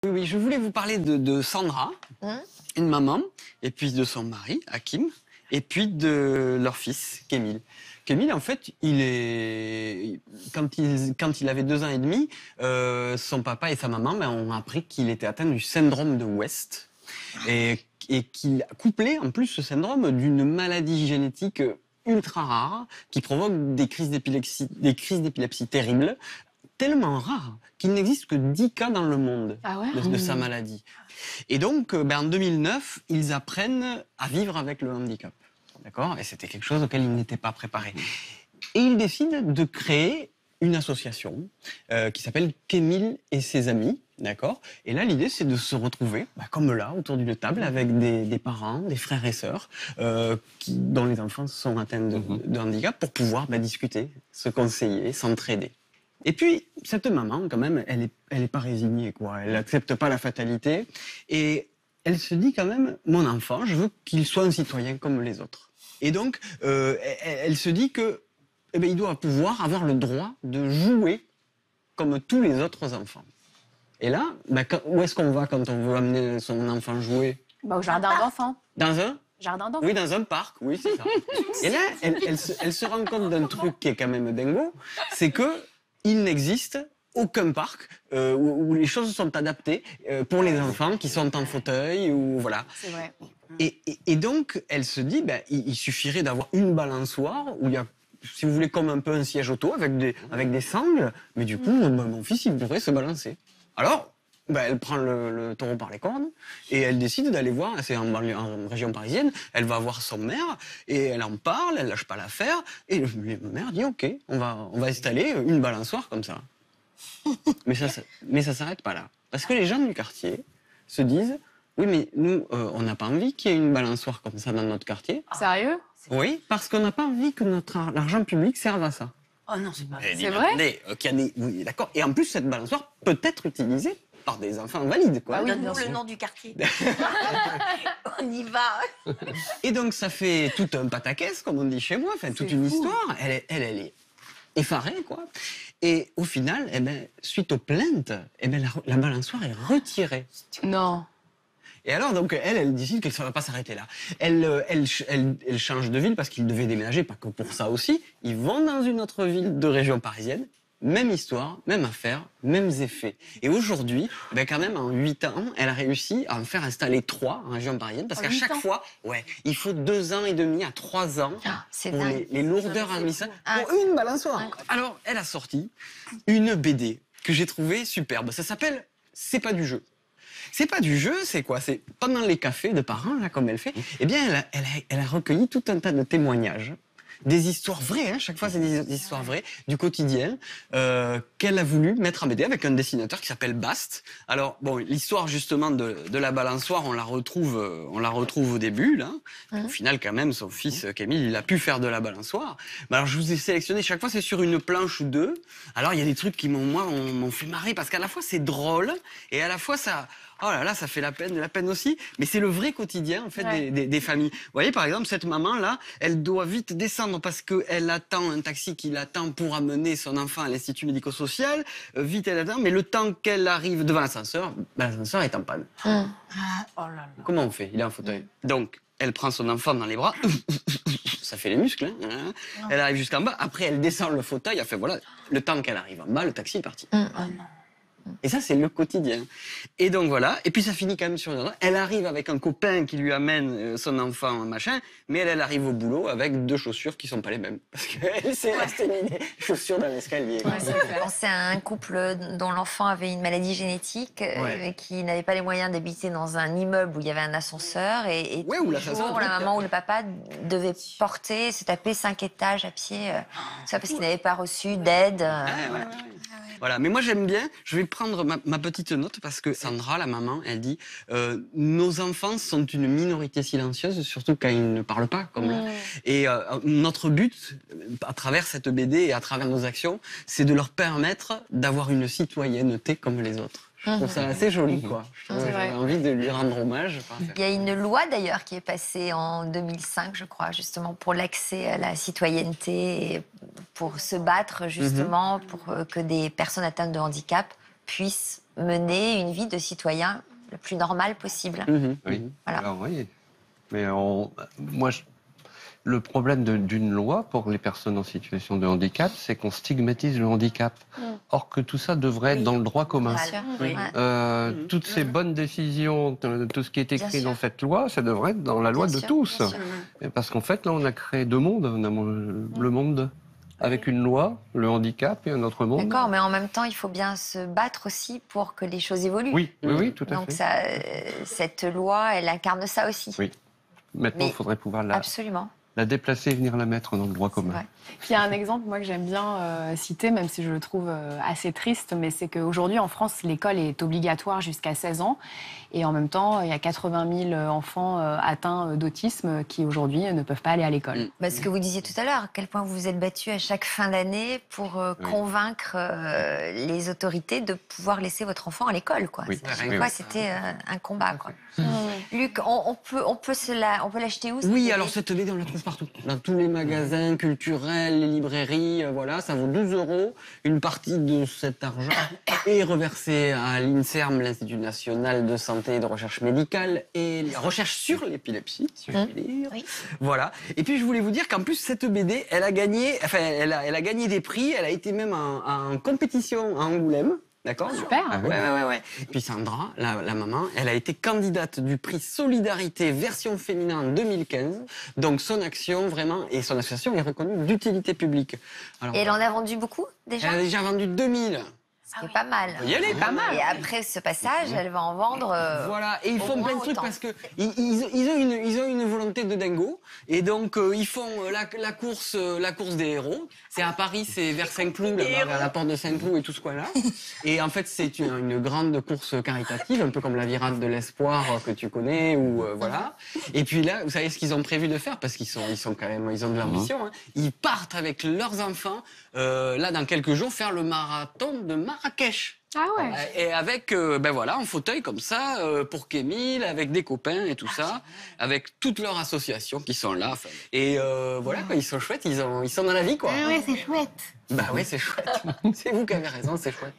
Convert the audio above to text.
Oui, oui, je voulais vous parler de Sandra, une maman, et puis de son mari, Hakim, et puis de leur fils, Kémil. Kémil, en fait, quand il avait 2 ans et demi, son papa et sa maman ont appris qu'il était atteint du syndrome de West, et qu'il couplait en plus ce syndrome d'une maladie génétique ultra rare qui provoque des crises d'épilepsie terribles, tellement rare qu'il n'existe que 10 cas dans le monde de sa maladie. Et donc, en 2009, ils apprennent à vivre avec le handicap. D'accord ? Et c'était quelque chose auquel ils n'étaient pas préparés. Et ils décident de créer une association qui s'appelle Kémil et ses amis. D'accord ? Et là, l'idée, c'est de se retrouver, comme là, autour d'une table, avec des parents, des frères et sœurs, dont les enfants sont atteints de handicap, pour pouvoir discuter, se conseiller, s'entraider. Et puis, cette maman, quand même, elle est pas résignée, quoi. Elle n'accepte pas la fatalité. Et elle se dit quand même, mon enfant, je veux qu'il soit un citoyen comme les autres. Et donc, elle se dit que, il doit pouvoir avoir le droit de jouer comme tous les autres enfants. Et là, où est-ce qu'on va quand on veut amener son enfant jouer ? Au jardin d'enfants. Dans un Jardin d'enfants. Oui, dans un parc, oui, c'est ça. Et là, elle se rend compte d'un truc qui est quand même dingo, c'est que il n'existe aucun parc où les choses sont adaptées pour les enfants qui sont en fauteuil ou voilà. C'est vrai. Et donc, elle se dit, il suffirait d'avoir une balançoire où il y a, si vous voulez, comme un peu un siège auto avec des sangles, mais du coup, mon fils, il pourrait se balancer. Alors, elle prend le taureau par les cornes et elle décide d'aller voir, c'est en région parisienne, elle va voir son maire et elle en parle, elle lâche pas l'affaire et le maire dit ok, on va installer une balançoire comme ça. mais ça s'arrête pas là. Parce que les gens du quartier se disent oui mais nous on n'a pas envie qu'il y ait une balançoire comme ça dans notre quartier. Sérieux ? Oui, parce qu'on n'a pas envie que l'argent public serve à ça. Oh non, c'est pas vrai. C'est vrai ? Oui, d'accord. Et en plus cette balançoire peut être utilisée par des enfants valides, quoi. Donne-nous le nom du quartier. On y va. Et donc, ça fait tout un pataquès, comme on dit chez moi, toute une histoire. Elle est effarée, quoi. Et au final, suite aux plaintes, la balançoire est retirée. Non. Et alors, donc, elle décide qu'elle ne va pas s'arrêter là. Elle change de ville parce qu'ils devaient déménager, pas que pour ça aussi. Ils vont dans une autre ville de région parisienne. Même histoire, même affaire, mêmes effets. Et aujourd'hui, quand même, en 8 ans, elle a réussi à en faire installer 3 en région parisienne. Parce qu'à chaque fois, il faut 2 ans et demi à 3 ans pour les lourdeurs administratives. Pour une balançoire. Alors, elle a sorti une BD que j'ai trouvée superbe. Ça s'appelle « C'est pas du jeu ». C'est pas du jeu, c'est quoi ? C'est pendant les cafés de parents, là, comme elle fait, elle a recueilli tout un tas de témoignages. Des histoires vraies, chaque fois c'est des histoires vraies, du quotidien, qu'elle a voulu mettre en BD avec un dessinateur qui s'appelle Bast. Alors, l'histoire justement de la balançoire, on la retrouve au début, là. Au final, quand même, son fils, Camille, il a pu faire de la balançoire. Mais alors, je vous ai sélectionné, chaque fois c'est sur une planche ou 2. Alors, il y a des trucs qui m'ont fait marrer, parce qu'à la fois c'est drôle, et à la fois ça... Oh là là, ça fait la peine aussi. Mais c'est le vrai quotidien, en fait, des familles. Vous voyez, par exemple, cette maman-là, elle doit vite descendre parce qu'elle attend un taxi qui l'attend pour amener son enfant à l'institut médico-social. Vite, elle attend. Mais le temps qu'elle arrive devant l'ascenseur est en panne. Oh là là. Comment on fait ? Il est en fauteuil. Donc, elle prend son enfant dans les bras. Ça fait les muscles. Elle arrive jusqu'en bas. Après, elle descend le fauteuil. Elle fait, voilà, le temps qu'elle arrive en bas, le taxi est parti. Oh non. Et ça, c'est le quotidien. Et donc voilà. Et puis ça finit quand même sur une autre. Elle arrive avec un copain qui lui amène son enfant, machin, mais elle arrive au boulot avec 2 chaussures qui sont pas les mêmes. Parce qu'elle s'est restée mis des chaussures dans l'escalier. Je pensais à un couple dont l'enfant avait une maladie génétique et qui n'avait pas les moyens d'habiter dans un immeuble où il y avait un ascenseur. Et où l'ascenseur, la maman ou le papa devait se taper 5 étages à pied, ça parce qu'il n'avait pas reçu d'aide. Voilà, mais moi j'aime bien, je vais prendre ma petite note parce que Sandra, la maman, elle dit nos enfants sont une minorité silencieuse, surtout quand ils ne parlent pas, comme là. Et notre but, à travers cette BD et à travers nos actions, c'est de leur permettre d'avoir une citoyenneté comme les autres. Je trouve ça assez joli, quoi. J'ai envie de lui rendre hommage. Il y a une loi d'ailleurs qui est passée en 2005, je crois, justement pour l'accès à la citoyenneté et pour se battre justement pour que des personnes atteintes de handicap puissent mener une vie de citoyen le plus normale possible. Oui. Voilà. Alors, oui. Mais le problème d'une loi pour les personnes en situation de handicap, c'est qu'on stigmatise le handicap. Or que tout ça devrait être dans le droit commun. Oui. Toutes ces bonnes décisions, tout ce qui est écrit dans cette loi, ça devrait être dans la loi de tous. Parce qu'en fait, là, on a créé deux mondes. On a le monde avec une loi, le handicap et un autre monde. D'accord, mais en même temps, il faut bien se battre aussi pour que les choses évoluent. Oui, tout à Donc fait. cette loi, elle incarne ça aussi. Oui. Maintenant, il faudrait pouvoir la déplacer et venir la mettre dans le droit commun. Vrai. Puis il y a un exemple, moi, que j'aime bien citer, même si je le trouve assez triste, mais c'est qu'aujourd'hui, en France, l'école est obligatoire jusqu'à 16 ans. Et en même temps, il y a 80 000 enfants atteints d'autisme qui, aujourd'hui, ne peuvent pas aller à l'école. Ce que vous disiez tout à l'heure, à quel point vous vous êtes battu à chaque fin d'année pour convaincre les autorités de pouvoir laisser votre enfant à l'école. Quoi. Oui. À chaque fois, c'était un combat. Quoi. Luc, on peut l'acheter où Oui, alors cette BD, on la trouve partout. Dans tous les magasins culturels, les librairies, voilà, ça vaut 12 €. Une partie de cet argent est reversée à l'INSERM, l'Institut national de santé et de recherche médicale, et la recherche sur l'épilepsie, si je puis dire. Oui. Voilà. Et puis je voulais vous dire qu'en plus cette BD, elle a gagné des prix. Elle a été même en compétition à Angoulême. D'accord. Super. Ah ouais. Et puis Sandra, la maman, elle a été candidate du prix Solidarité version féminin en 2015. Donc son action vraiment, et son association est reconnue d'utilité publique. Alors, Et elle en a vendu beaucoup déjà? elle a déjà vendu 2000. Ce qui est pas mal. Y aller, pas mal. Et après ce passage, elle va en vendre. Voilà, et ils au font moins plein de trucs autant. parce que ils ont une volonté de dingo, et donc ils font la course des héros. C'est à Paris, c'est vers Saint-Cloud, là-bas, vers la porte de Saint-Cloud et tout ce coin-là. Et en fait, c'est une grande course caritative, un peu comme la virade de l'espoir que tu connais, ou voilà. Et puis là, vous savez ce qu'ils ont prévu de faire, parce qu'ils sont quand même, ils ont de l'ambition. Hein. Ils partent avec leurs enfants, là dans quelques jours, faire le marathon de Marrakech. Ah ouais. Et avec, en fauteuil comme ça, pour Kémil, avec des copains et tout ça, avec toutes leurs associations qui sont là. Et voilà, quoi, ils sont chouettes, ils sont dans la vie, quoi. Ah ouais, c'est chouette. Bah ouais, c'est chouette. C'est vous qui avez raison, c'est chouette.